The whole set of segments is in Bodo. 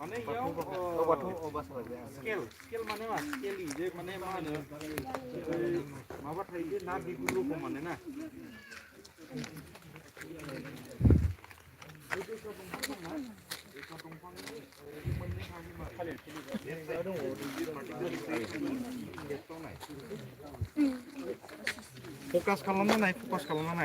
माने इयाव स्केल माने मा स्केलि जे माने मा होनो माबा थायो ना बिगुर रखम माने ना फोकस खालामना नाय फोकस खालामना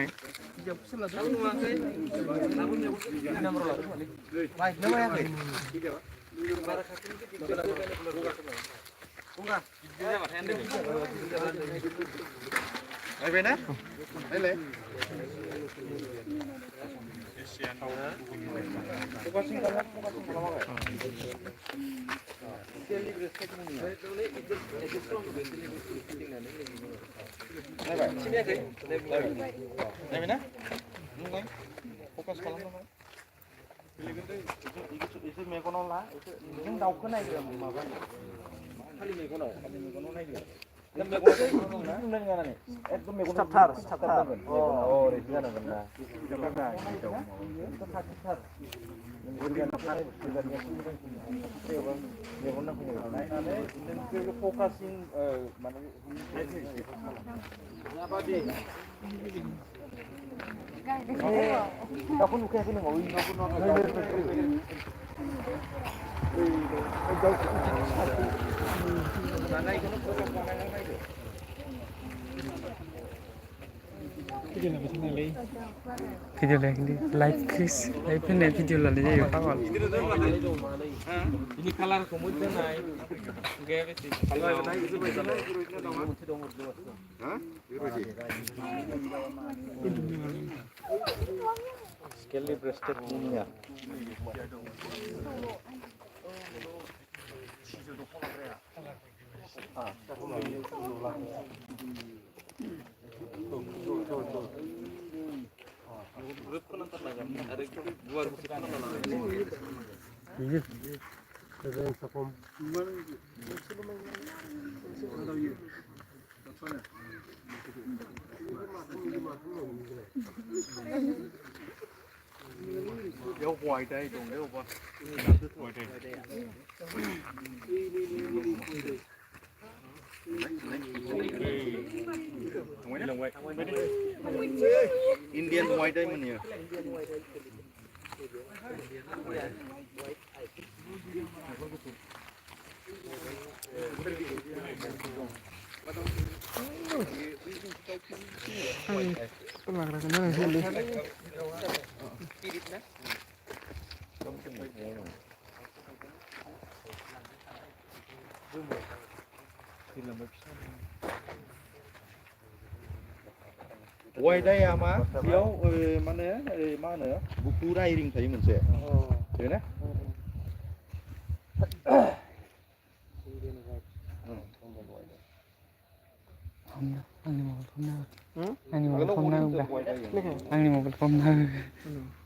इसे मेगनाव ला नों दाउखौ नायग्रो माबा खालि मेगनाव नायग्रो एकदम मेगन सिथाबथारनांगोन ओरैसो जानांगोन ना मेगन नायनानै फकासिं माने दाउखौ नुखायाखै नों भिडिअ लायाखै लाइभ फिस लाइभ होननाय भिडिअ लानाय जायो पागल ini kalar kumut kan naik gaya besi kalau sekali breasted punya Yo hoài đây đồng đấy không? Hoài đây. Indian white diamond here. White day ama बेयाव माने मा होनो गुफुर आइरिं थायो मोनसे बेना आंनि मबाइल हमना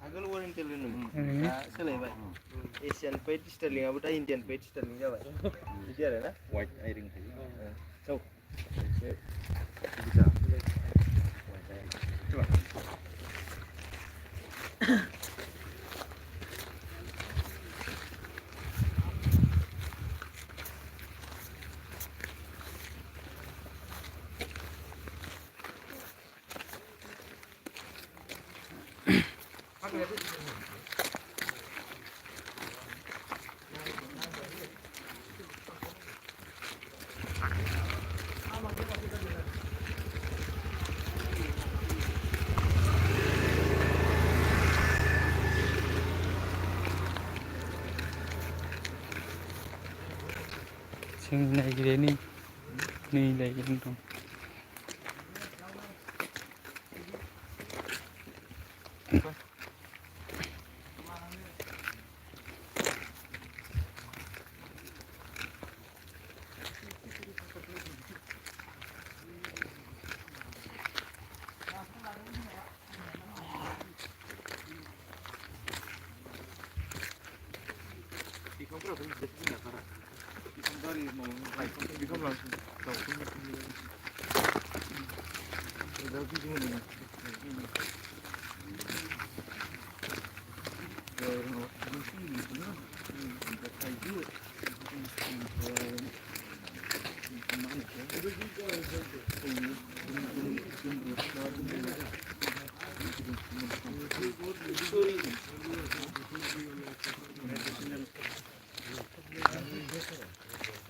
आगोल ओरिएन्टेल होनोमोन दा सोलायबाय एशियान पेट स्टाइलिंआबो दा इन्डियान पेट स्टाइलिं जाबाय बिदि आरो ना वाइट आइरिं थायो सौ जों नायगिरो नै लायगोन दं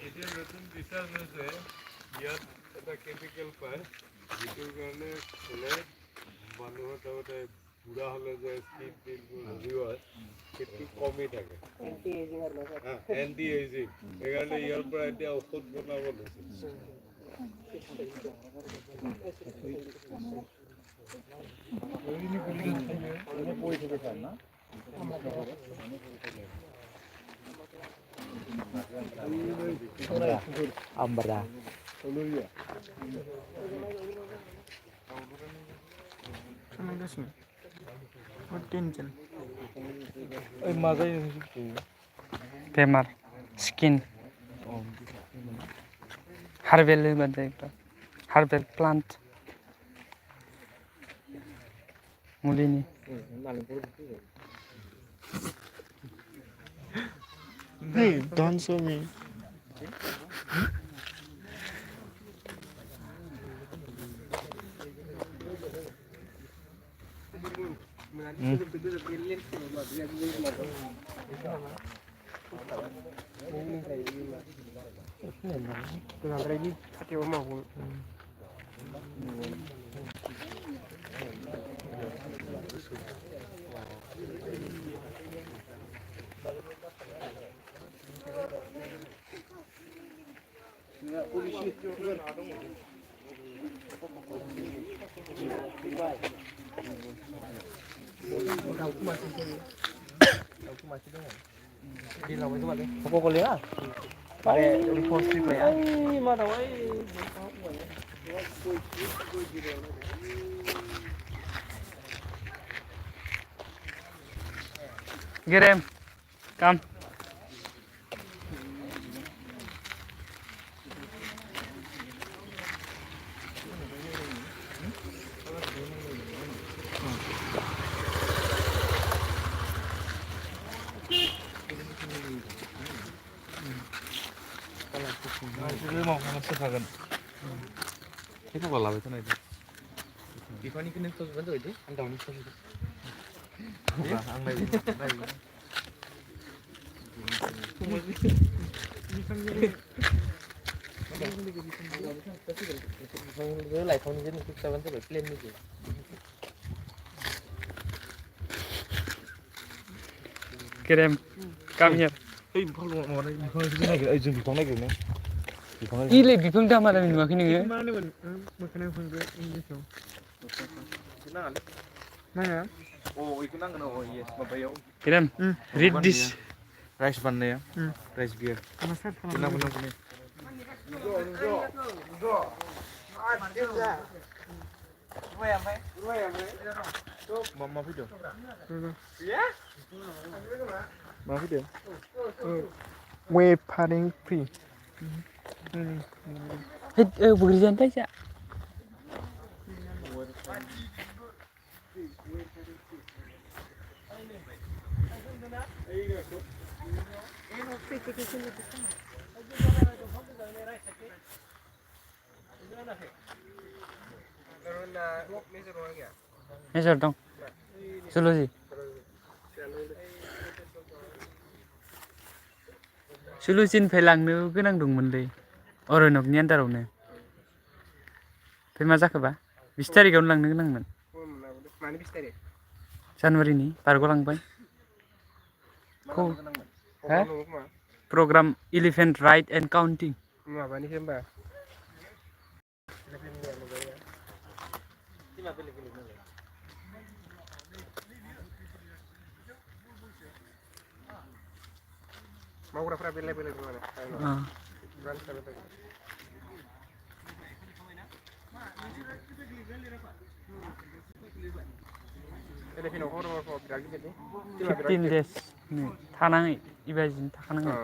এতিয়া নতুন ৰিচাৰ্জ হৈছে ইয়াত এটা কেমিকেল পায় যিটোৰ কাৰণে হ'লে মানুহৰ তাৰমানে বুঢ়া হ'লে যে স্কিন টিনবোৰ হেৰি হয় সেইটো কমি থাকে এণ্টি এজিং সেইকাৰণে ইয়াৰ পৰা এতিয়া ঔষধ বনাব লৈছে Ambra. बेमार स्किन हार्बेल होबाथाय हार्बेल प्लान्ट मुलिनि Hey, don't show me. Apa boleh lah? Pakai repost strip ya? Mana woi? Get him. Come. mau ngasih kangen itu kalau itu nanti Ivan ini terus bentuk itu anda ini terus itu lại không dân chúng ta vẫn phải lên như vậy Get him. Come here. biफां दङ माने बिफां एसे नागिर जों बिफां नागिरनो Ile बिफां दामारा नुवाखै नोङो? Moखाना फंगो इंलिसाव नाङा इखौ नांगोन yes माबायाव Get him. Read this. Rice बानायनाया राइस बियार मा फैदों मा फैदों Wave padding free. Bekerjaan aja. Measure dong. Solusi. Solusin फैलांनो गोनां दंमोनलै अरनबनि आन्दारावनो ओमफ्राय मा जाखोबा 20 तारिखआवनो लांनो गोनांमोन माने 20 तारिख जानुवारिनि बारग'लांबाय प्रग्राम एलिफेन्ट राइड एन्ड काउन्टिं माबानिसो होमबा मावग्राफोरा बेलेग दं आरो एलिफेन्टआव हरफोराव बिराद गिदिर 15 days थानाङै इबादिनो थाखानांगोन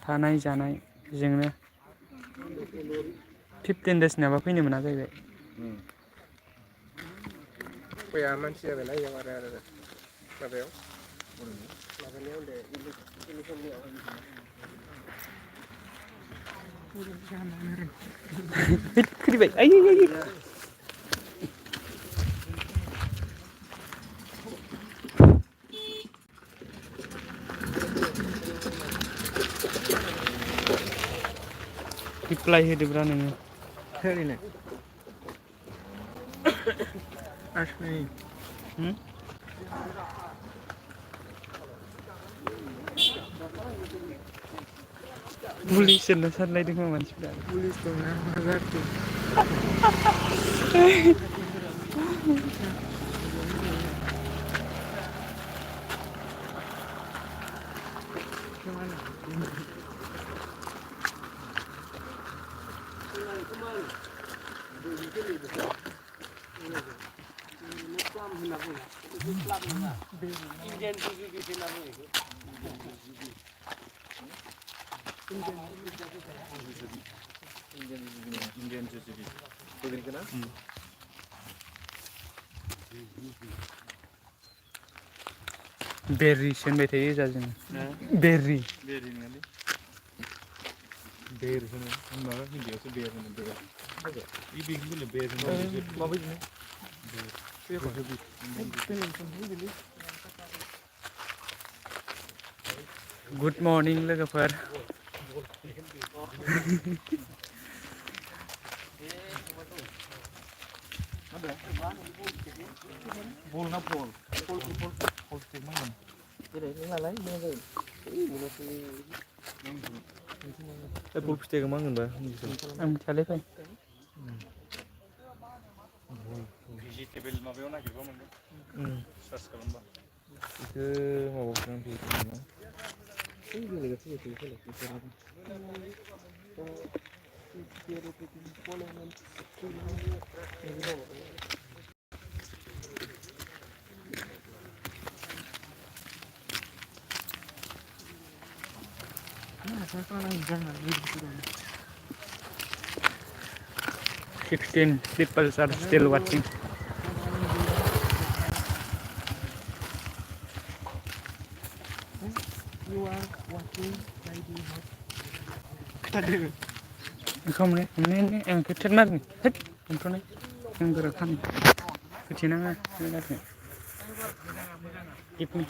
थानाय जानाय बेजोंनो 15 days नाबा फैनो मोना जाहैबाय फैया मानसि जाबायना इयाव आरो माबायाव खोरिबाय आयै रिप्लाय होदोब्रा नोङो ओरैनो आसनि पुलिसजोंनो सारलायदों खोमा मानसिफ्रा पुलिस दंना मा जाखो Indian JCB. Begini kena? Berry होनबाय थायो जाजों बेर्री नङालै बेर होनो माबा हिन्दीयावसो बेर होनो बेर इ बेगिनो बेर होनो माबायदिनो गुड मर्निं लोगोफोर बल ना बल टेकनांगोन जेरै नालाय मा जायो बल फिथाइखौ मा होनबा आं मिथियालै फै भेजिटेबल माबायाव नागिरबा मोनगोन सार्च खालामबा बेखौ माबाखौ Sixteen people are still watching. You are watching lady hot. Không đấy, nên em cứ chết mất hết, không có đấy, em vừa được khăn, cứ chỉ năng cái đó này, ít đi.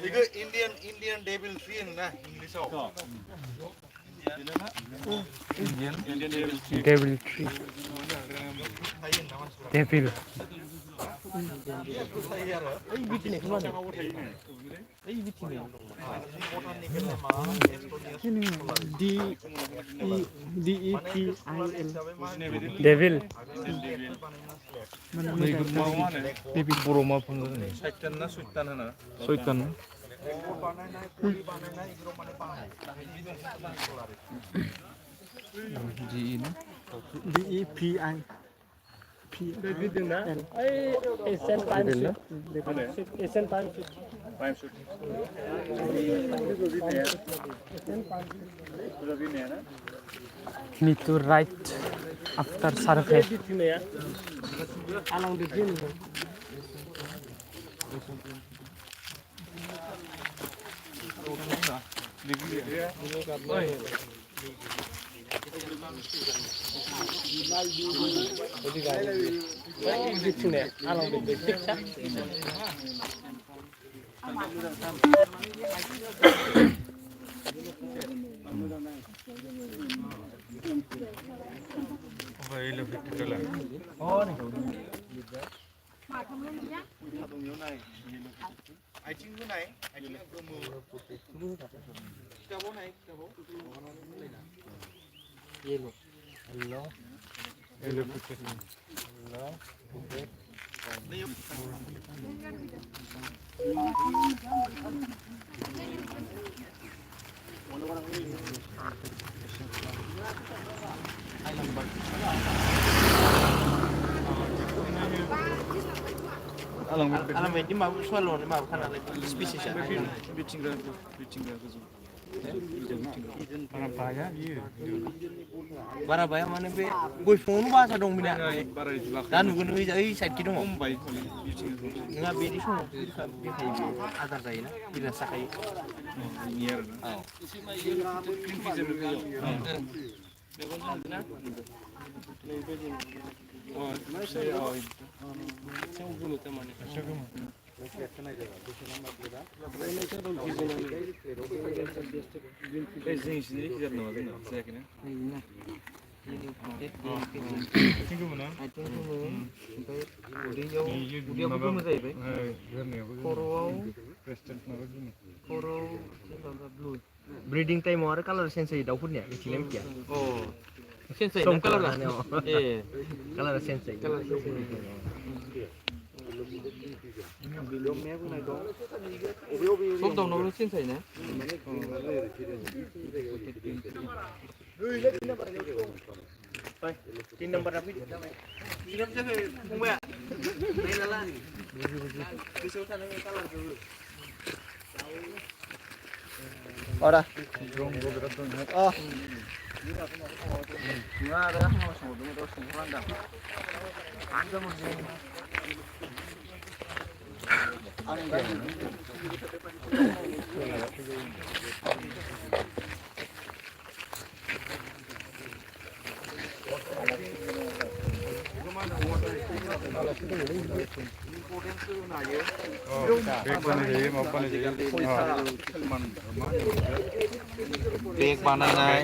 이거 Indian devil tree ना इंग्लिशआव Indian devil tree Devil tree. Devil. Devil. Devil बर' मा बुङो सैतान ना सैतान होनो सैतान DEPI Need to write after survey. आथिंखौ नाय आथिङा गोमो खिथाबाव नाय खिथाबाव येलो हेलो हेलो आलामायदि माबा सवाल'नो माबाखा नालाय स्पिसिसा बारा बाया माने बे गय फिफाङावनो बासा दं बिना दा नुगोन ओइ साइडखि दङ नोंहा बेनि समाव देखायो बे आदार जायोना बिराद जाखायो उदैयाबो गोमो जाहैबाय खर'आव ब्रिडिं टाइमाव आरो कालार चेन्ज जायो दाउफोरनिया मिथिला मिथिया चेन्ज जायो कालारा कालारा चेन्ज जायो सब दाउनावनो चेन्ज जायोना 3 नम्बरना फैदो बिराद जाखो फंबाया नायना ला गोसोआव थानाय कालारखौ अरा नङा आरो हामा संदोंमोन र' संखालांदां आंगा मोनदों बेग बानायनाय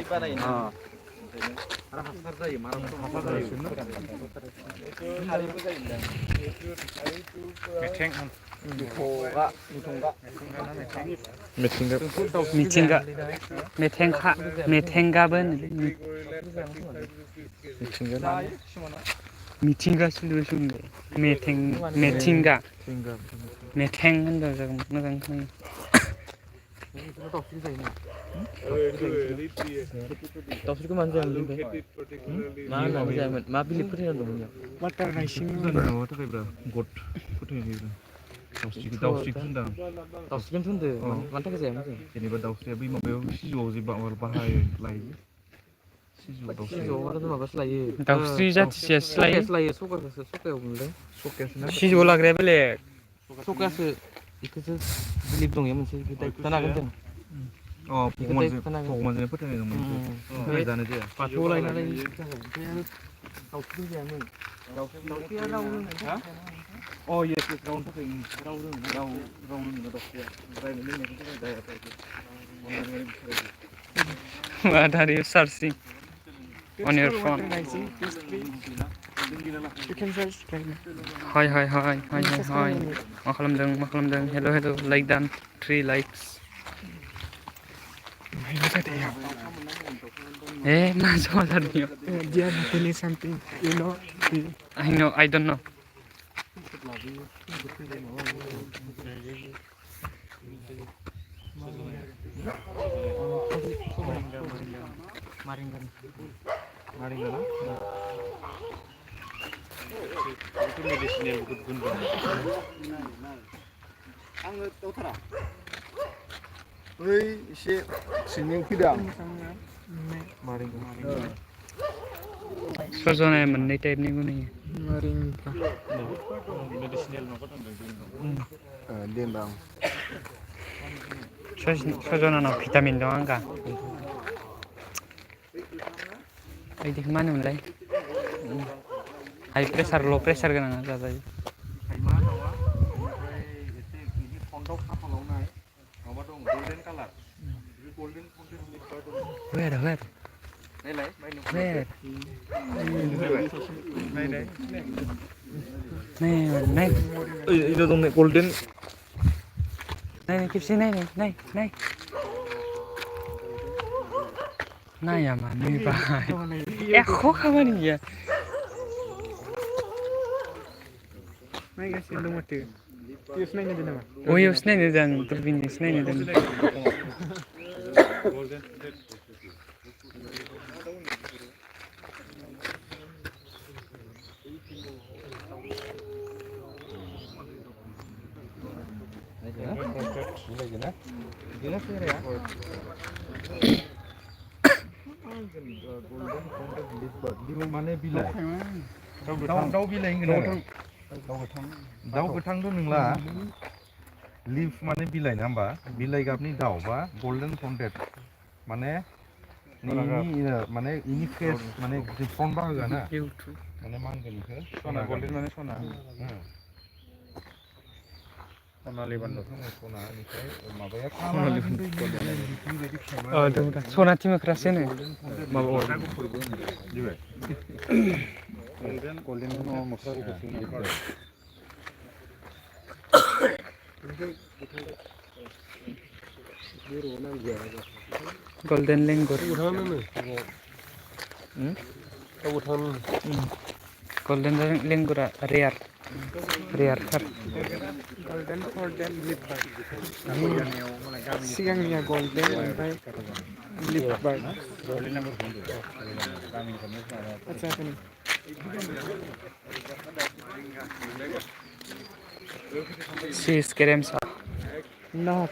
हासार जायो मा हासार मिथिंगा सुलुसुंगे मेथिंगा मेथें होनदों जों मोजां खोनायो दाउस्रिखौ मानो जायामोन मा होननानै जायामोन मा बिलिफ फोथायना दंमोन वाटार राइसिं माबा थाखायब्रा गद फोथायनाय दाउस्रिखौ होनदों दाउस्रिखौनो होनदों मानि थाखाय जायामोन जों जेनेबा दाउस्रिया बै माबायाव सिजौआव जे बाहायो लायो सिजौआव आरो माबासो लायो दाउस्रि जाथिसेयासो लायो सखाखौसो सखायाव मोनलाय सिजौआव लाग्राया बेलेग सखायासो बेखौसो बिलिफ दङ मोनसे खोन्थानो हागोन जों भगवानजों फोथायनाय दंमोन जानो जाया बाथौआव लायनानै दाउस्रिखौ जायामोन दाउस्रिया राव रोङो रावनि थाखाय राव रोङो राव रोङो दाउस्रिया रायनो लोंनायनि थाखाय What are you searching on your phone? You can search right now. Hi. मा खालामदों? Hello. Like done. 3 likes. मा जमा जादों? They are telling something. You know? I know. I don't know. Maringgan na? Itu medicinal buat gundul. Anggo tautara. Oi, isi singing pidang. Maringgan. Sojona मोननै टाइपनि गुनै मारिंगा मेडिसिनेल माबा दं देमबां सजनानाव भिटामिन दं आंगा बायदिखौ मा होनोमोनलाय हाइ प्रेसार ल' प्रेसार गोनाङा जाजायो golden खेबसे नाय नाया मानो बाहाय एख' खामानि गैया नायगासिनो दं माथो इउस नायनो दं नामा इउस नायनो दं दुरबिनजोंसो नायनो दं ना बिदिनो फेराया माने बिलाइ दाउ बिलाइ होनगोन दाउ गोथांथ' नंला लिफ माने बिलाइ ना होमबा बिलाइ गाबनि दाउ बा गल्डेन फन्टेड माने माने इनि फेस माने फ्रन्ट बाहागोआ ना माने मा होनगोन बेखौ सना गल्डेन माने सना सनालि बान्दर सना बेनिफ्राय माबाया सनालि बान्दर सनाथि मोख्रासो होनो माबा गल्डेन मोख्रा गोल्डेन लेंगुर गोल्डेन लेंगुरा रेयार थार गोल्डेन फर्डेन लिपबार्ड सिगांनिया गोल्डेन ओमफ्राय लिपबार्ड आच्छा She is Keremsa. No,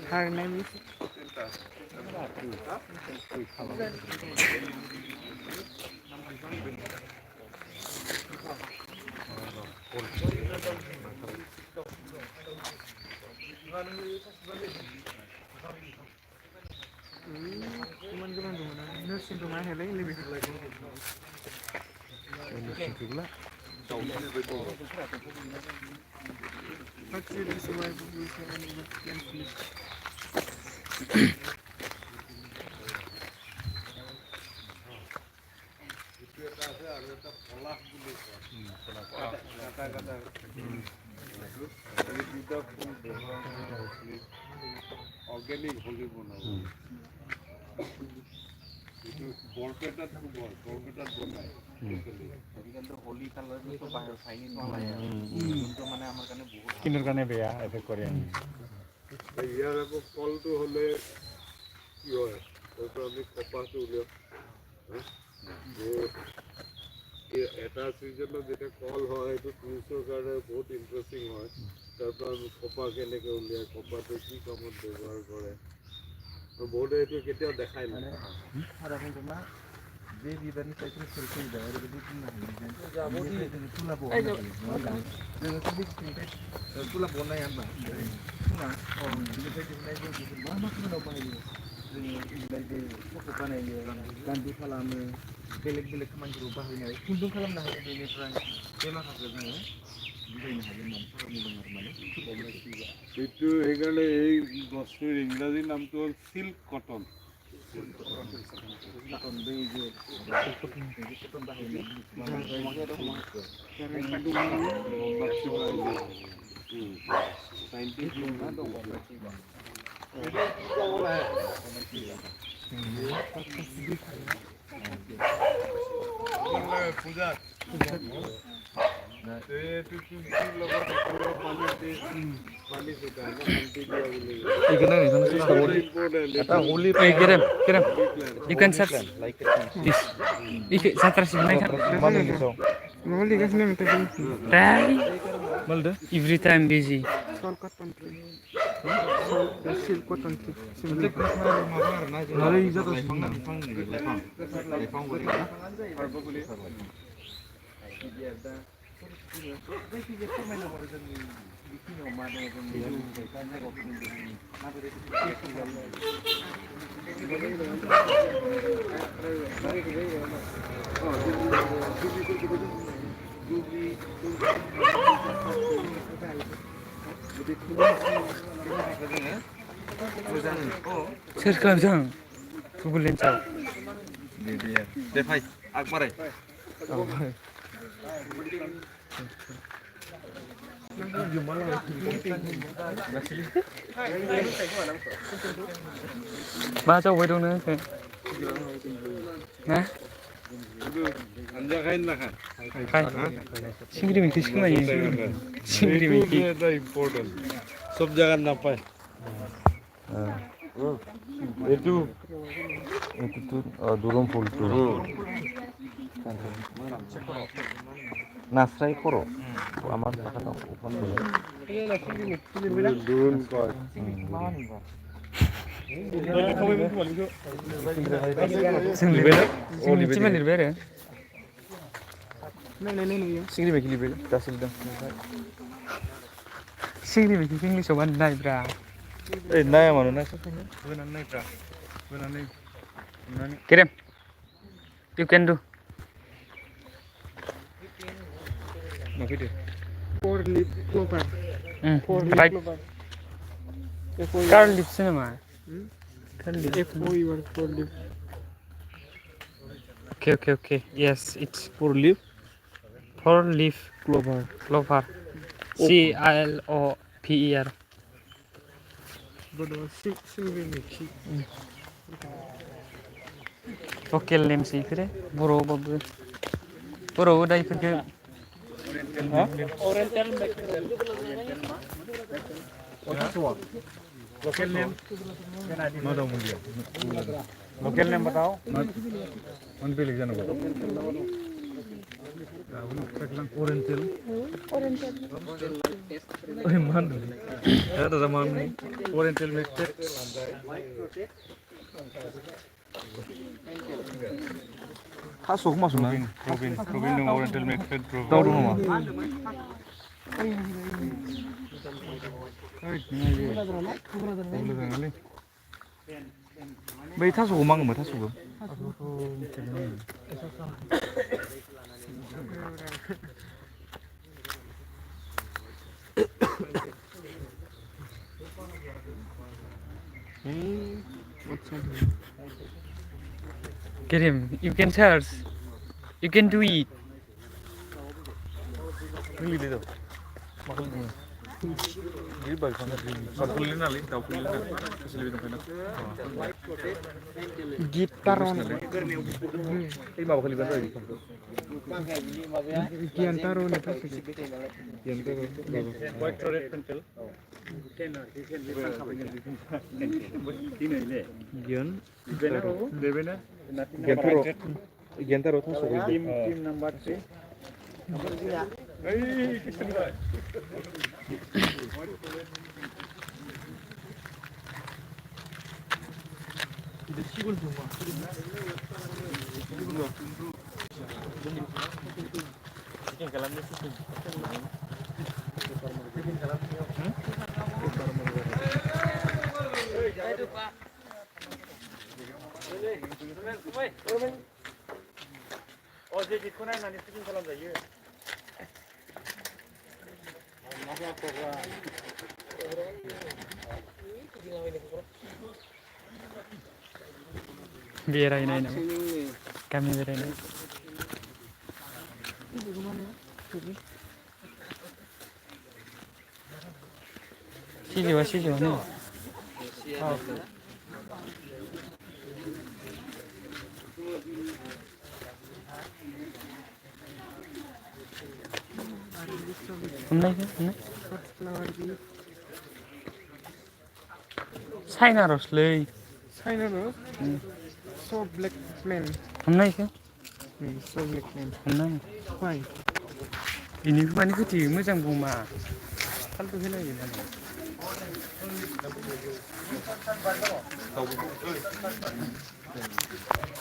her name is organic holy bonao. Itu bolpeta tu bolpeta bonai. Holy color itu bahaya Chinese orang ya. Itu mana amarkan buku. কিনোর কানে বেয়া এফেক্ট করে ইয়ার আকৌ কলটো হলে কি হয় তাৰপৰা আমি কপাহটো উলিয়াও এটা চিজনত যেতিয়া কল হয় সেইটো টুৰিষ্টৰ কাৰণে বহুত ইণ্টাৰেষ্টিং হয় তাৰপৰা আমি কপাহ কেনেকৈ উলিয়াই কপাহটো কি কামত ব্যৱহাৰ কৰে বহুতে এইটো কেতিয়াও দেখাই নাই যে বিবারনিफ्राय जों सोरखौबा ओरैबायदि बुंनो हायो तुला बनाया होनबा बिनिफ्राय दिहुननाय जों मा खामानियाव बाहायो जोङो बिलाइजों फट' बानायो गान्दु खालामो बेलेग खामानिफोराव बाहायनाय खुन्दुं खालामनो हायो बेनिफ्राय बे माखासे जोङो बुजायनो हायो माने এইটো সেইকাৰণে এই বস্তুৰ ইংৰাজী নামটো হ'ল silk cotton Puja You can search this. Every time busy. Search खालामदों Google Lensआव दे फाय आग बाराय मा जावबाय दं नों ना আঞ্জা খাই নাখায় खाय सिंग्रि मैखिसो खोमायो सिंग्रि मैखि এটা ইম্পৰ্টেণ্ট চব জায়গাত নাপায় এইটো দুরম ফুল नास्राय खर' আমার টাকা দাও ওখান দুন কয় Cuma lirbere. Singri beki lirbere. Dasil dong. Singri beki English soban nai bra. এই নাই আমার না Kirim. You can do. Four leaf clover. Four leaf Right. clover. Carl lives cinema. Carl lives. FOER four leaf. Okay. Yes, it's four leaf 4-leaf clover clover. CLOVER. But silver mixi. Vocal name sih kira. Boro babu. Boro udah ikut ke. Local name बताओ मन पे लिख जाना ओरिएंटल ओए मान ada zaman ओरिएंटल मिक्सड थास'खौ मा संना प्रबिन दं ओरिएंटल मिक्सड दाउ दं नामा बै थास'खौ मा होनोमोन थास'खौ Get him. You can search. You can do it. नों लिरदो मा खालामदों लिरबाय सानफुलि नालाय दाउफुलि नालाय सोलिबाय दंखायोना Gitaron. ओइ माबाखौ लिरबानो जायो Giantaro na kasi. Giantaro थास'खौ team number 3 Beeraynay nama. Kami beeraynay. Siji wa nih. Hôm nay. China Rosley. China rose. So black man. Hôm nay ke? So black man. Hôm nay. Why? Ini bukan itu sih, macam bunga. Kalau tu hilang je mana?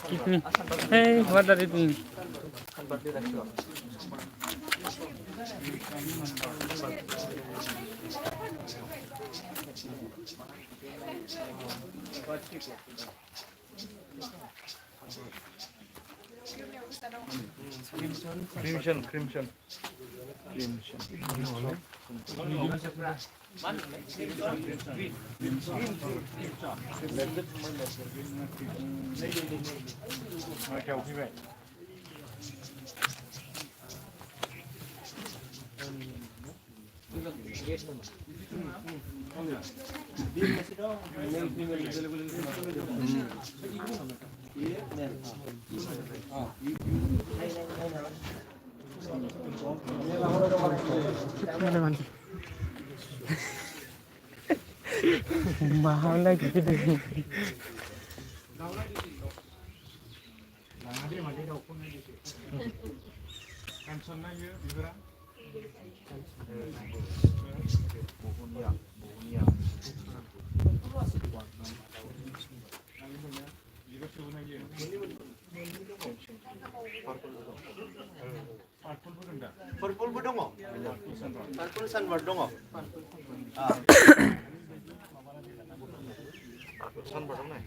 Keep me. Hey, what are you doing? Crimson. Mahal lagi gitu. Hanson na yun, Ibra? Purple dong oh. Purple sunbird dong oh. Sunbird dong này.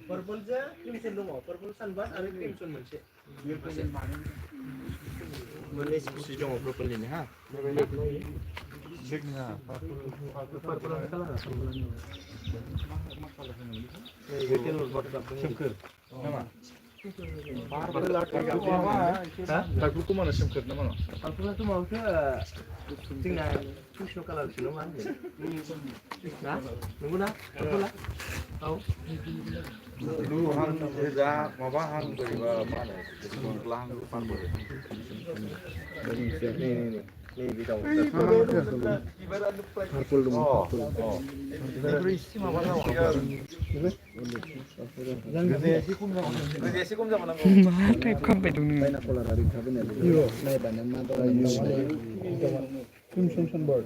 Purple je crimson dong oh. Purple sunbird ada crimson moncse. Mana spesies dong oh purple ini ha? Purple color. Purple tu mana sempat nama? Purple tu mau ke tinggal cushion color sih lo mana? Nah, nunggu nah, purple lah. Tahu? Dulu hang dah, mama hang beriba mana? Lang pan boleh. Ni bidang. Purple dulu. Oh. Terus mama tahu. Type kanไปตรงนึง Crimson sunbird.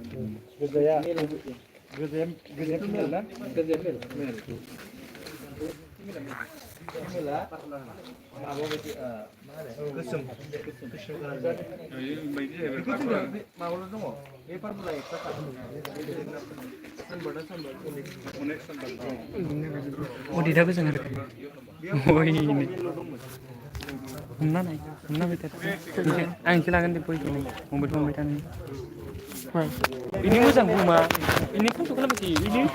Gajah female lah. Kusum. Mau lo dong. Ini purple lah. 어디다가 생각해? 오이. humna này, humna bây giờ. Anh chỉ là cái gì thôi, không biết anh. Ini musang kuma, ini kan suka lagi ini.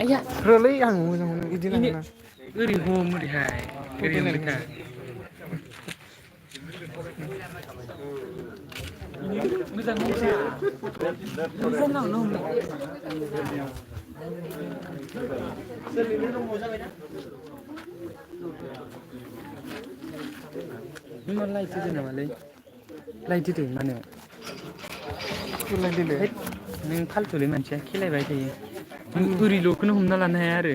Ayah, Really yang musang ini uri home di hai, uri mereka. Ini musang musang, musang nào nong. Ini mana light itu nama lagi? Light itu mana? lagi deh. Neng फालतु ले मानसिया खेलायबाय थायो नों ओरैल'खौनो हमना लानो हाया आरो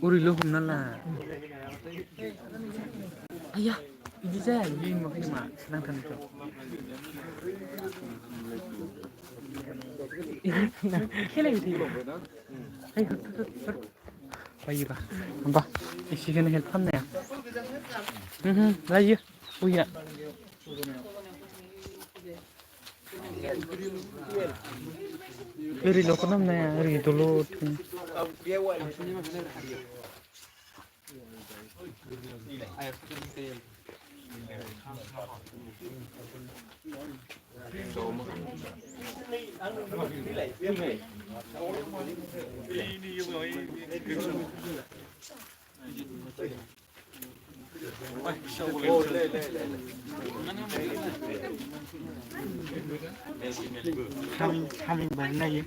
ओरैल' हमना ला आया बिदि जाया बिदि नुवाखै नामा नांथानायखौ खेलायबाय थायो ओइ बायोबा होमबा एसेखौनो हेल्प खालामनाया लायो बया ओरैल' खालामनाया ओरै दलद Kami bareng lagi.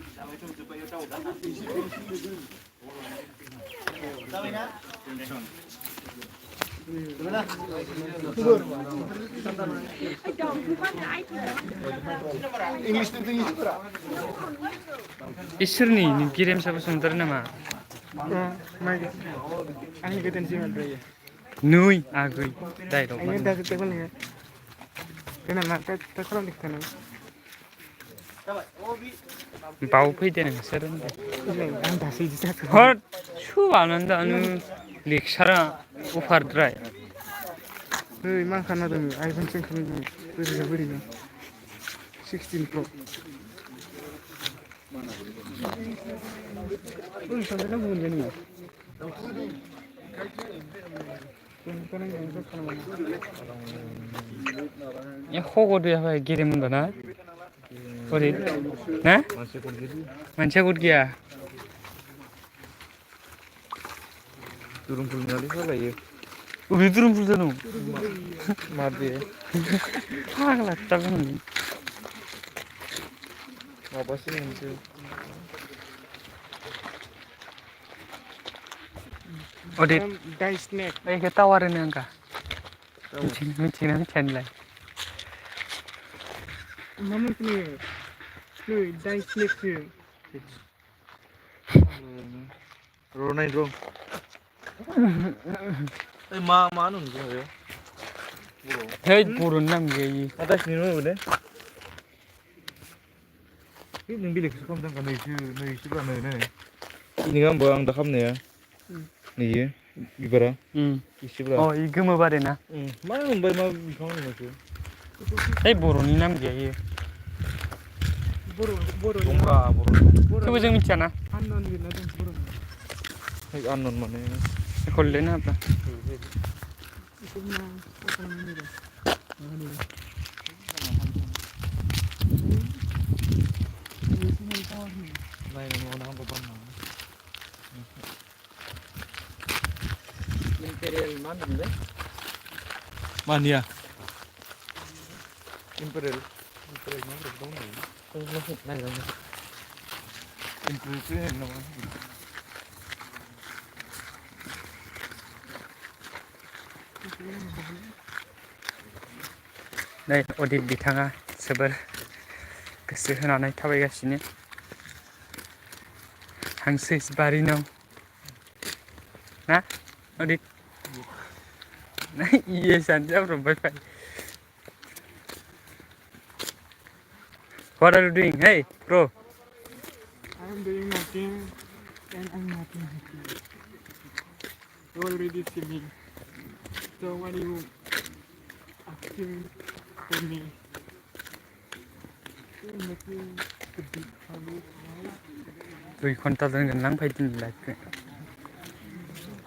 English itu berapa? इसोरनि नों गेरेमसाबो संथारो नामा Mai. Ani kita sih ada ya. नै आगै direct Ini dah kita kan ya. Kenapa kita kalau di sana? बाव फैदो नोंसोर होनदो Ini kan dah sih bisa. हर सुबानो दानो लेक्सारा अफारद्राय Hei, makan ada nih. iPhone 6 nih. Beri nih. 16 Pro. Sampai kan bukan gini ya? 야 호거도 야봐 गेरेमोन दा ना ओरै ना मानसिया गद गैया दुरुंफुल नालाय सालायो अबे दुरुंफुल जानो माबे फाग्ला जागोन माबासो मोनसे अदे Die snack. ओइ के टावार होनो आंगा मिथिना मिथियानोलाय Mama ini Fluid, snake fluid. Ronai dong. Ma anu nih ya. Hei, burun nam gay. Atas nih mau deh. Ini bilik sekom tang kan nih lah nih. Ini kan bawang dakam nih ya. Nih ya, gimana? Isi berapa? Oh, ini gemuk banget na. Mana mbak mau bikang nih tuh? Hei, burun nam gay. Burun. Domba, burun. Coba jangan bicara na. Unknown gila dong burun. Hei, anon mana ya? Kalau lena apa? Itu mah apa namanya? Này nó đang bơm bơm nó. Imperial mana ni? Mania. Imperial mana berapa tahun ni? Này rồi. Imperial tu ni nama. Đây, Odit बिथाङा जोबोर गोसो होनानै थाबायगासिनो हांसो बारिनाव ना Odit iya santai bro bye bye. What are you doing? Hey bro. I am doing nothing and I'm not happy. You already see me. So when you asking for me, you make me a big family. 2 घन्टा जों नांफैदों लाइफखौ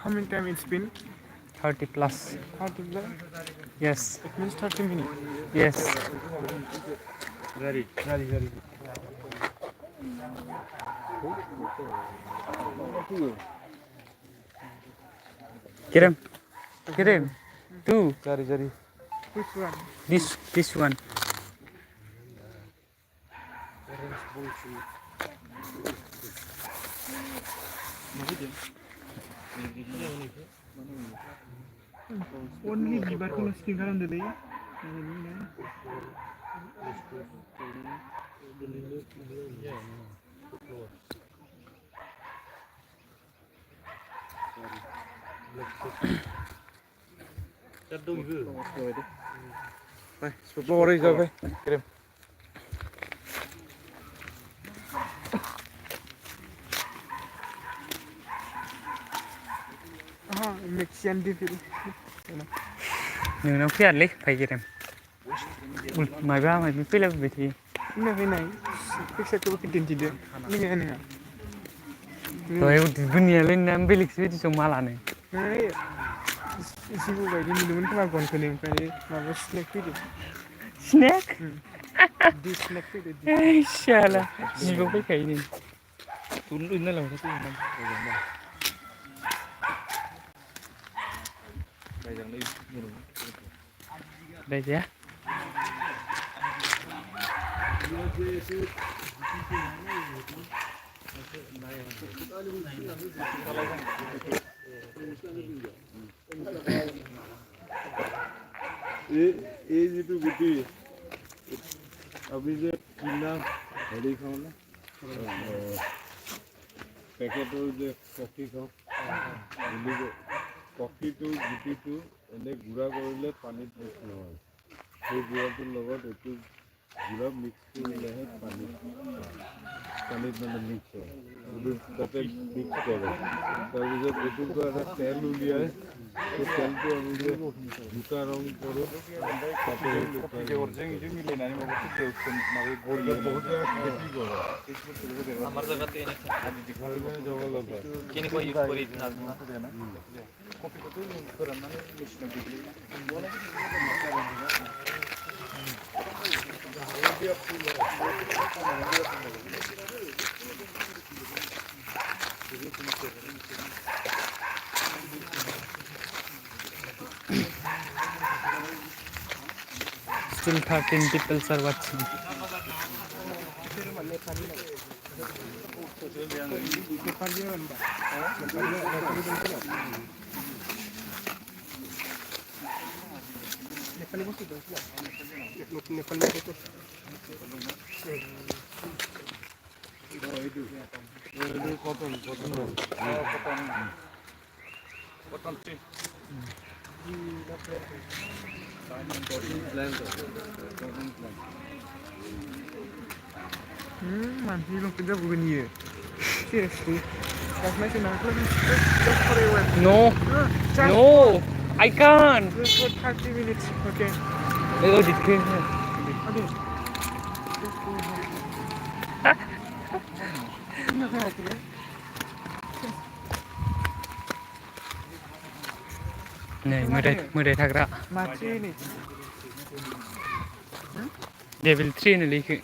How many time it's been? 30 plus 30 minutes? yes It means 30 minutes. yes Very. Kirim two Cari. Which one? this one Only bibar ko nas tinggalan dali. Đây, explore đi rồi về. Kirim. Mexican feel. nhưng nó phiền lấy phải gì dem mày ba mày biết là về thì Ini ini. Fiksa ko kitin tidak. Ini. rồi dunia lên nam bilik sih itu semua lah nih Nah, iya. Isi ko ba din naman kung kuning pa rin. Mga snack video. snack This snack video. Inshallah ini gue pakai ini Tunduk ini lah satu. đây ya এই যিটো গুটি আমি যে কিনা হেৰি খাওঁ না পেকেটৰ যে কফি খাওঁ কফিটো গুটিটো এনে গুড়া কৰিলে পানীত মিক্স নহয় সেই গুড়াটোৰ লগত এইটো গুড়া মিক্স কৰিলেহে পানীত মানে মিক্স হয় এইটো তাতে মিক্স কৰে তাৰপিছত এইটোৰ পৰা এটা তেল উলিয়াই সেই তেলটো আমি যে দুটা ৰং কৰোঁ তাতে বহুত খেতি কৰে Amar jagat ini. যাব লগা Kini kau use kori na. still 13 people are watching Nepali को सीधा नेपाली को Man, you don't think that we're gonna hear. Seriously. That's nice enough. Just for a while. No, no, I can't. Just for 30 minutes. Okay. Ego dikhe. Okay. Just go ahead. Này, mới đây thắc ra. Machi ni. Devil 3 này lý khử.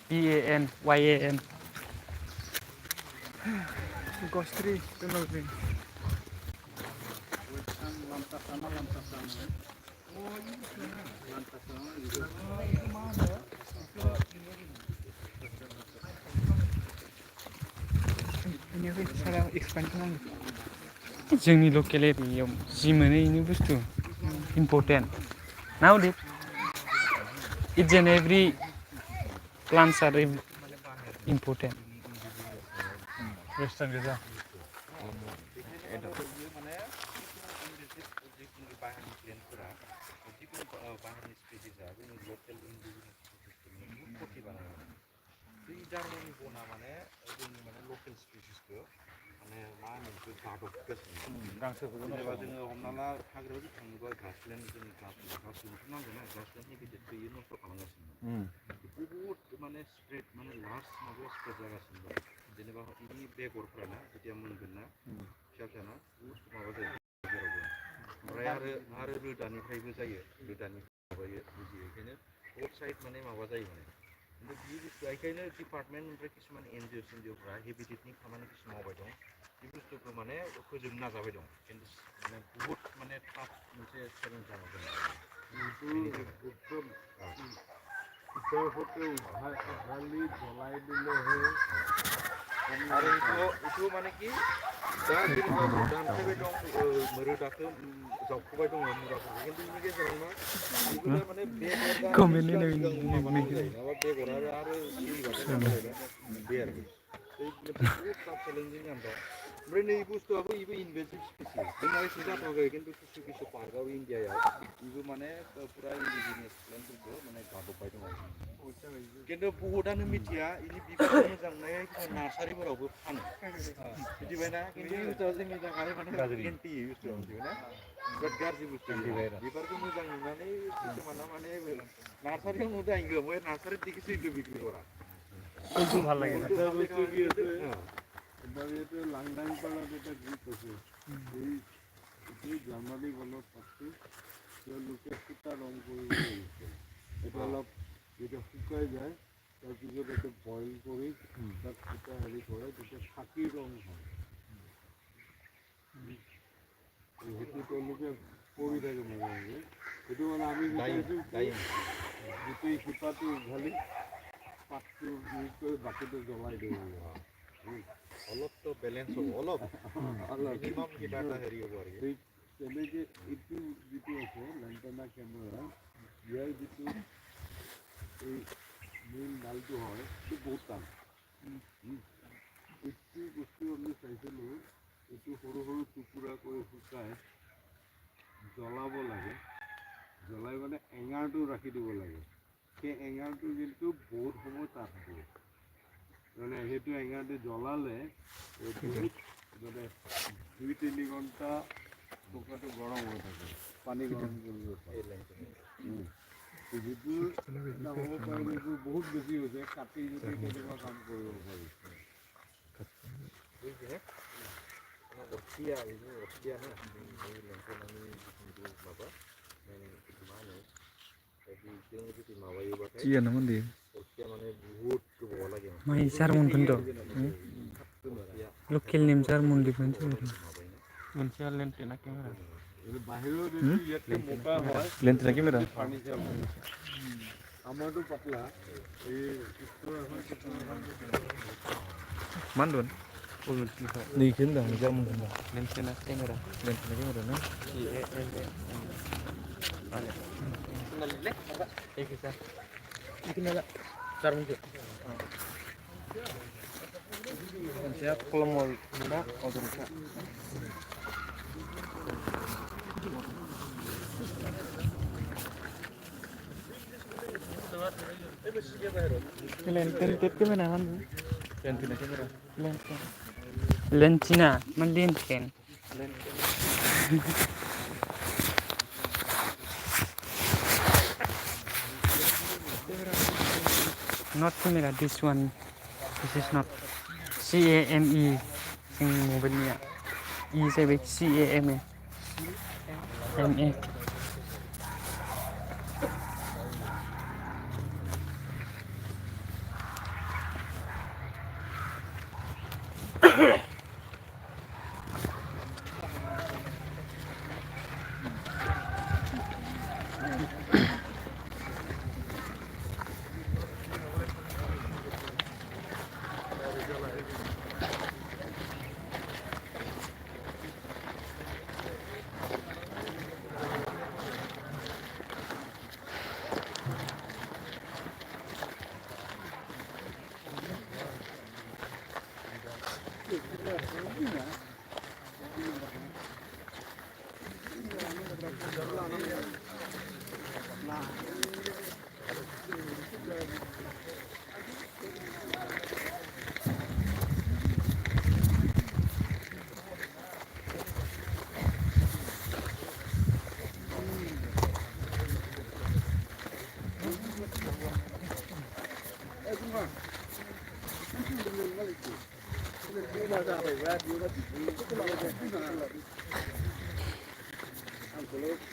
PAN, YAN. Ghost 3, tunnel green. Ini sih saya expansion. जोंनि लकेल एरियायाव जि मोनो इनि बुस्थु important nowadays each and every plants are important western गोजा गांसोखौबो जेनेबा जोङो हमना ला हाग्रायाव थाङोबा ग्रासलेन्ड जोंनि ग्रास नांगोना ग्रासलेन्डनि गिदिर गैयै नस्थ' खालामगासिनो बहुद माने स्प्रेड माने लार्ज माबायाव स्प्रेड जागासिनो दं जेनेबा इनि बेगरफ्राना जेथिया मोनगोन ना फिसा फिसाना बहुद माबा जायो जेरावबो ओमफ्राय आरो रोदानिफ्रायबो जायो रोदानि माबायो बुजियो बेखायनो बहुत साइड माने माबा जायो माने खिन्थु बे बुस्थुआ बेखायनो डिपार्टमेन्ट ओमफ्राय किसुमान एनजिअ'फ्रा हेबिटेटनि खामानि किसु मावबाय दं बे बुस्थुखौ माने फोजोबनो नाजाबाय दं खिन्थु माने बहुत माने टाफ मोनसे चेलेन्ज जाना दं उघाली জ্বলাই দিলেহে आरो इखौ माने कि दा जेनेबा दानफायबाय दं रोदाखौ जावख'बाय दङ मुराफोरखौ खिन्थु बेनि गेजेराव मा बेखौ माने बेगरा आरो बे आरो बहुत टाफ चेलेन्जिं जाना दं ओमफ्राय नै बुस्थुआबो इबो इनभेसिभ स्पिसिस जोंना एसे जाथ'वाखै खिन्थु किसु पार्कआव इन्डियायाव इबो माने पुरा इन्डिजिनियास प्लेन्टफोरखौ माने गादबबाय दङ खिन्थु बहुतआनो मिथिया इनि बिबार मोजांनाय नार्सारिफोरावबो फानो मिथिबायना खिन्थु बुस्थुआ जोंनि थाखाय माने एन्टि बुस्थुआ मिथिबायना बिराद गाज्रि बुस्थु बिबारखौ मोजां नुनानै किसुमाना माने नार्सारियाव नुदों आं ओमफ्राय नार्सारि दिखिसो इखौ बिक्रि करा ভাল লাগে এটা লাংডাং পালাত এটা গ্ৰুপ আছে এই জাৰ্মানী গণত পাছটো তেওঁলোকে সূতা ৰং কৰিব লাগিছে এটা অলপ যেতিয়া শুকাই যায় তাৰপিছত এটা বইল কৰি তাত সূতা হেৰি কৰে তেতিয়া চাকি ৰং হয় সেইটো তেওঁলোকে কৰি থাকে মাজে মাজে সেইটো মানে আমি গোটেই সূতাটো উঘালি পাতটো ইউজ কৰি বাকীটো জ্বলাই দিব অলপতো বেলেঞ্চ হ'ব অলপ মিনিমাম কিবা এটা হেৰি হ'ব আৰু তেনেকৈ এইটো যিটো আছে লেণ্টেনা কেমেৰা ইয়াৰ যিটো এই মেইন ডালটো হয় সেইটো বহুত টান এইটো বস্তু আমি চাইছিলোঁ এইটো সৰু সৰু টুকুৰা কৰি শুকাই জ্বলাব লাগে জ্বলাই মানে এঙাৰটো ৰাখি দিব লাগে সেই এঙাৰটো কিন্তু বহুত সময় তাপ দিয়ে মানে সেইটো এঙাৰটো জ্বলালে বহুত মানে 2-3 ঘণ্টা টুকুৰাটো গৰম হৈ থাকে পানী গৰম কৰিব পাৰে যিটো এটা হ'ব পাৰে এইবোৰ বহুত বেছি হৈছে কাটি যদি কেতিয়াবা কাম কৰিব পাৰি Orchia ini orchia na ini lengkap ini apa मा होनो jadi जों जुदि माबायोबाथाय जिया नामा दे orchia माने बहुत गोबाव लागे माइ जार्मन खोन्द लकेल नेम जार्मन डिफेन्स मोनसे लेन्टेना केमेरा बाहिৰৰ ইয়াতে মোটা হয় लेन्टेना केमेरा ফাৰ্নিচাৰ আমারও পাতলা এই Mandun. Ni kin dah jam mungkin dah. Lensnya kamera. Lensnya kamera na. Siap kalau mau mana auto bisa. Lenten ke mana kan? Lensnya kamera. Lenten. Lensina, melinten. Not camera, this one. This is not CAME. Sing mobile niya. E saya baik CAME. MA.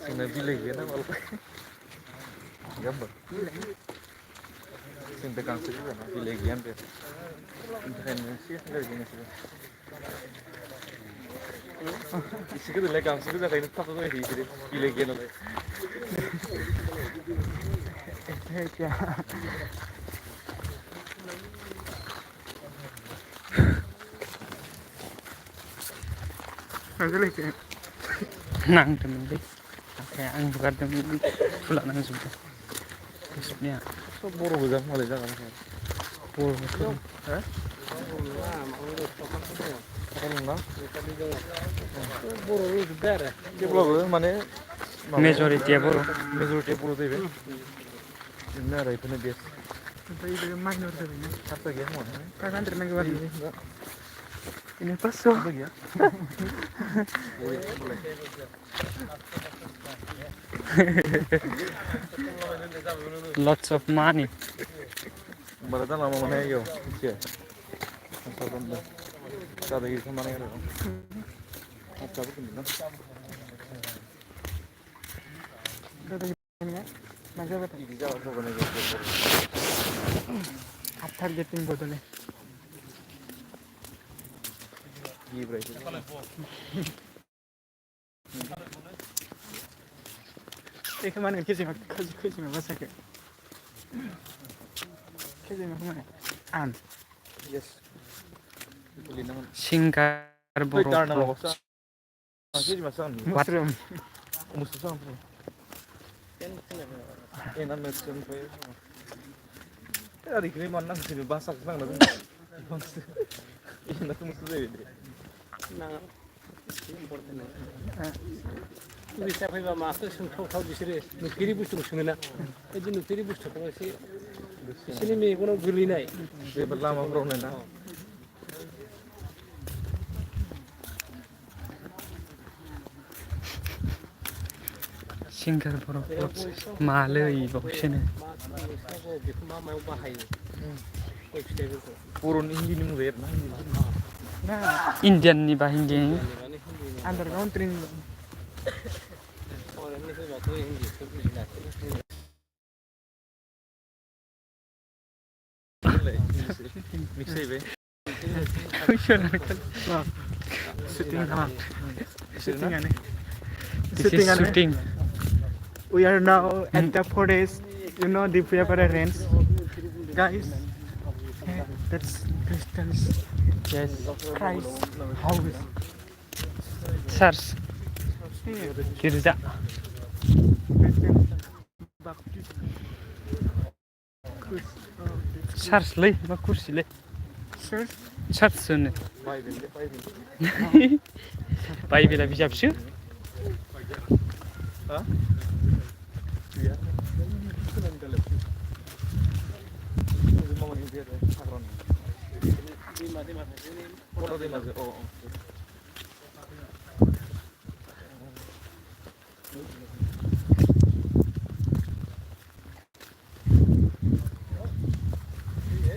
Sini bilik ya na malu. Gambar. Sini tekan sini kan bilik yang tu. Independensi lagi ni sih. Isi tu lekang sini dah kain tak tu ni sih bilik yang tu. Ya. Ada lagi. Nang temen deh. Kayak ang bukan temen pula nang sudah. Maksudnya So boro bezam malah jangan. pul. Kalau na? Boro lu better. Dia belum mana? Majority ya bro. Majority boro tu ini. Ini ada itu ni bias. Tapi itu minor tu ni. Apa game mana? Kan terima kasih. Ini paso. Apa ya? Lots of money. Berada lama mana yo? Cie. Asal benda. Kada gitu mana ya? Apa tu ni? Kata ni. Macam apa? Ini jauh tu benda. Athar getting bodole. Iya berarti. Ek mana kisi mak kisi mak masa ke. Kisi mak mana? An. Yes. Beli nama. Singkar Beli bro. darah nama apa? Masih masan. Mushroom. Musuh sama. Enak macam tu. Hari ini mana sini bahasa senang lagi. Enak tu musuh dia. Nah, important. Bisa apa master sungguh bisire. Nukiri bustu sungguhnya. Jadi nukiri bustu kalau sini ni kono guli nai. Dia berlama bro nena. Singkar bro. Malay bagus ni. Mama bahaya. Purun ini mungkin na. Nah, Indian ni bah Indian. underground train. Orang ni sebab tu yang dia Mix be. Shooting kama. Shooting ane. This is shooting. We are now at the forest You know the favorite range, guys. That's Christians. Yes. Christ house. Church. Girja. Christian Baptist. Church lay, मा kursi lay. Church. Church होनो. बाइबेला बिजाबसो.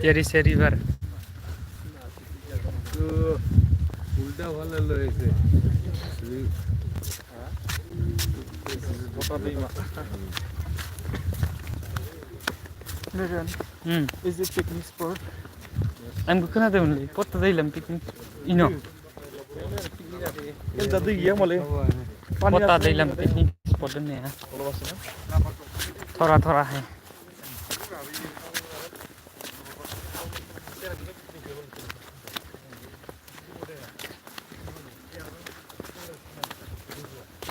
There is a river. উল্টা ভালো লয়েছে Megan, is it picnic spot? आंबो खोनादोंमोनलै पत्ता दैलाम पिकनिक इनो पत्ता दैलाम पिकनिक स्पॉट होननाया थरा थरा है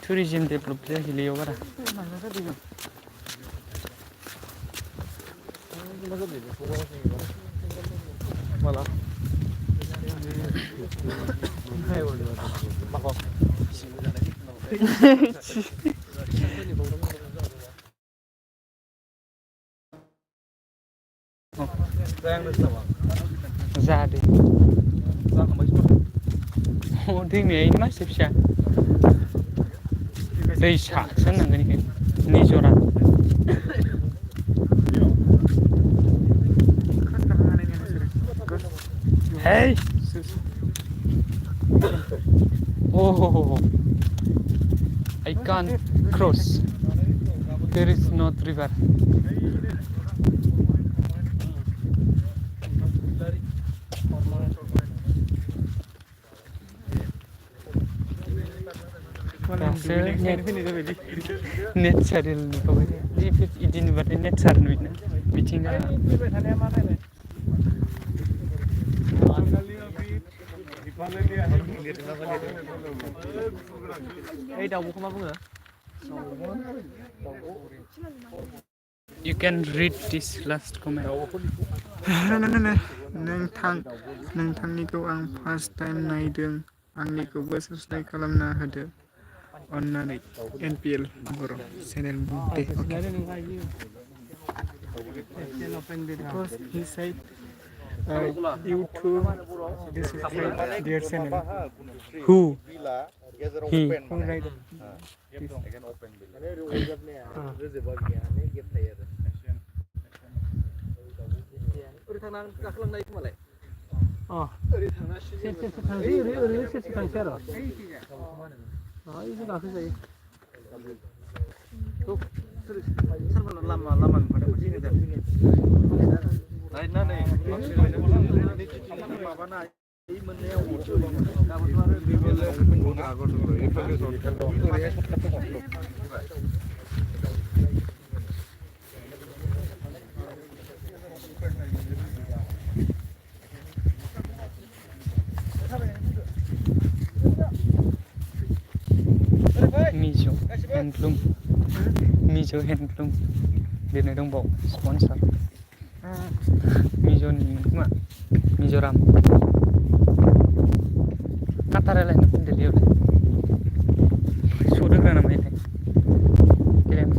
टूरिज्म डेभलप जाहैलेयाव बारा जादों दैमाया मासे फिसा दैसासो होननांगोन इखो निजरा Hey! Oh, I can't cross. There is no river. Natural if it didn't but natural मिथिंगा You can read this last comment. नोंथांनिखौ आं फार्स्ट टाइम नायदों आंनिखौबो साबस्क्राइब खालामना होदो अन्नानै NPL बर' चेनेल दे because he said YouTube this is their channel. Who? He. Who write this? Mijo Handloom. Mijo Handloom. Dia dong bawa sponsor. Mijo ni cuma Mizoram. Kata rela nak deliver. Sudah kan nama ini. Keren.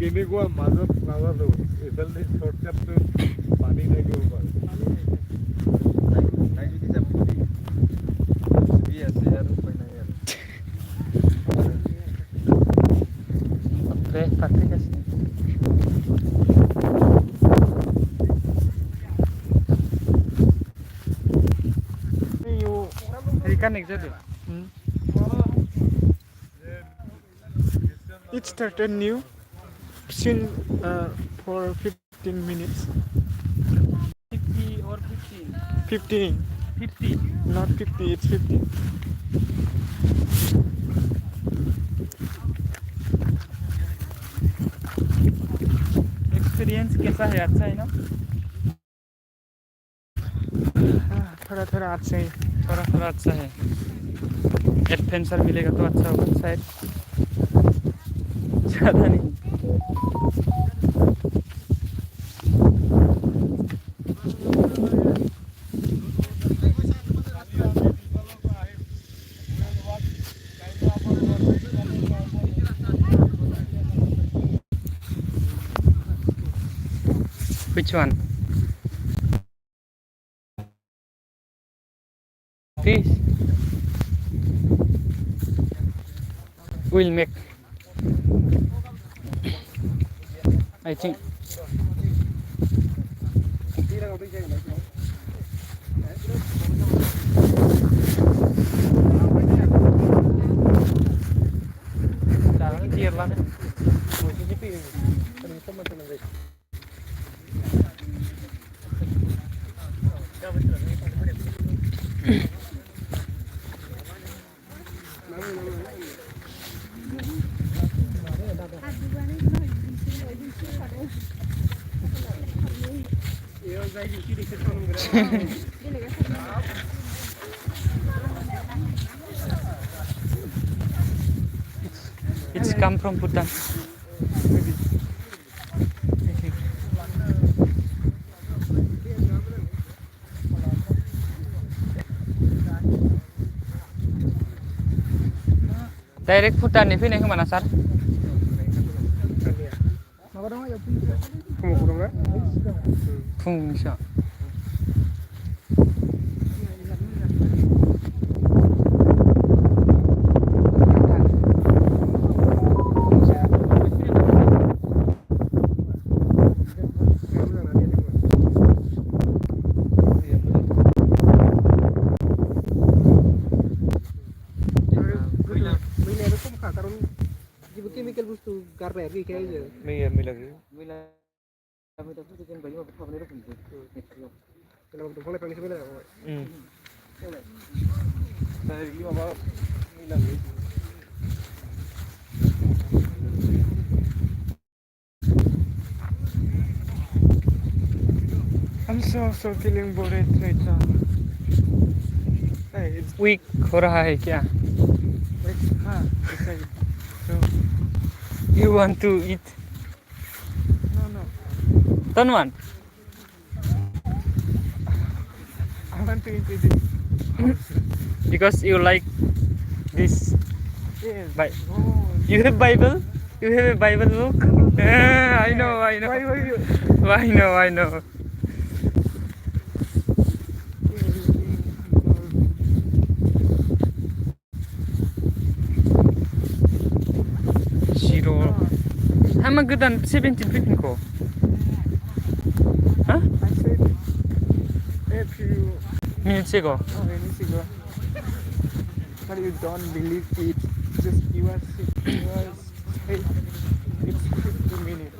কেনেকুৱা মাজত নাজানো এইফালে শ্বৰ্টকাটটো পানী থাকিব পাৰে Ikan nih jadi. It started new. Soon for 15 minutes. 50 or 15? 15. 50. Not 50, it's 15. Experience कैसा है? अच्छा है ना? थोड़ा थोड़ा अच्छा है. थोड़ा थोड़ा अच्छा है. एडवेंचर मिलेगा तो अच्छा होगा शायद. ज़्यादा नहीं. Which one? This will make, I think. Jalan clear banget. It's come from Bhutan. Direct Bhutan fैनाय खोमा ना सार? फुंनिसो. chemical bustu garba lagi kayak I'm so feeling bored right now. Hey, it's Weak हो रहा है क्या? So, You want to eat? no. Don't want? I want to eat it. Because you like this. Yes. Oh. You have Bible? You have a Bible book? I know. Why were you? I know. Zero. 한번 그단 17 flipping Huh? I said a few minutes ago. minutes ago. But you don't believe it. Just you are saying it's 50 minutes.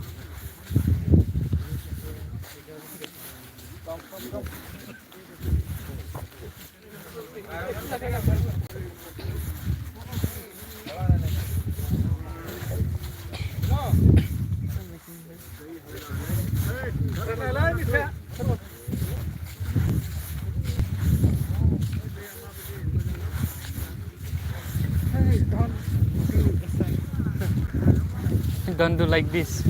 Don't do like this.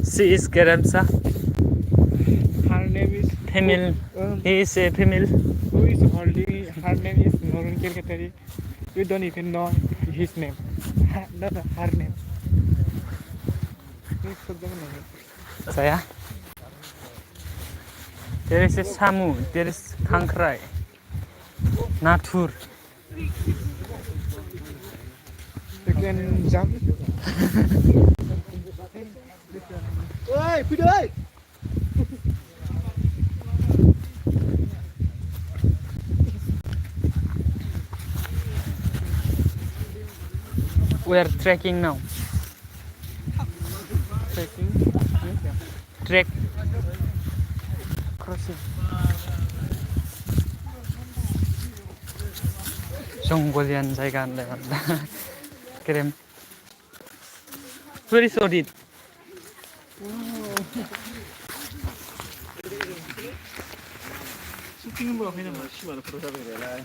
She is Garamsa. Her name is Female. He is a female. Who is holding? Her name is Norun Kirkatari. We don't even know his name. No, her name. Saya. There is a Samu. There is Kangkrai. Natur. You can jump. Oi, video ơi. We are trekking now. trekking. Trek. Crossing. Jonggolian जायगा होनलाय Kerem. Very solid. 쇼핑은 뭐 그냥 뭐 10만 원 프로 잡아야 돼.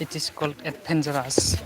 It is called adventurous.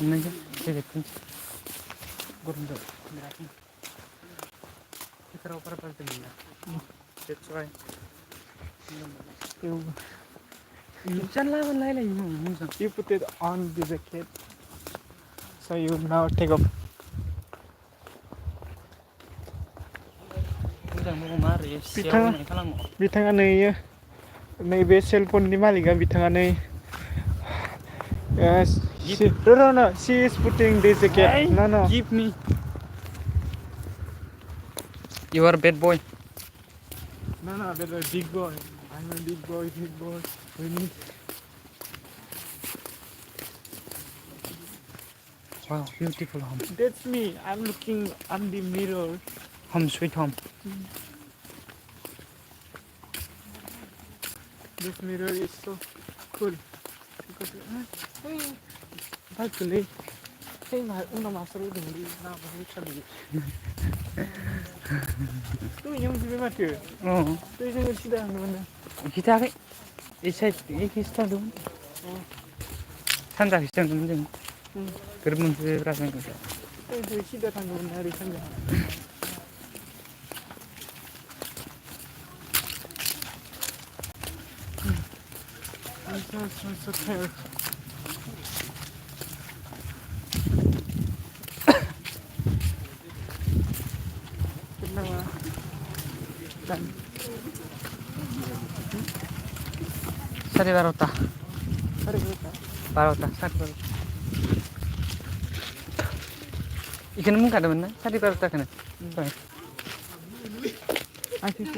Ini saya lihat goreng dulu. Kita rawat pada tempat. That's why. Jangan lama ini. You put it on the jacket. So you now take off. Udah mau mari. Siapa nih kalau mau? बिथाङा नैबे सेलफोननि मालिका बिथाङा नै no, she is putting this jacket. No. Give me. You are bad boy. No, that's a big boy. I'm a big boy. We need. Wow, beautiful home. That's me. I'm looking on the mirror. Home sweet home. This mirror is so cool. Because, actually, una masuk dulu, nah baru cari. Tu yang sih macam. Oh. Tu yang sudah mana? Kita ke? Isa kita dulu. 산다 비슷한 문제. 그런 문제라서 그래. Tu sudah tanggung hari sana. I'm so tired. Kenapa? 살이 바로다. Hari kita. 바로다. 살이 바로. 이거는 뭔가 되면 살이 바로다 그네. Asyik.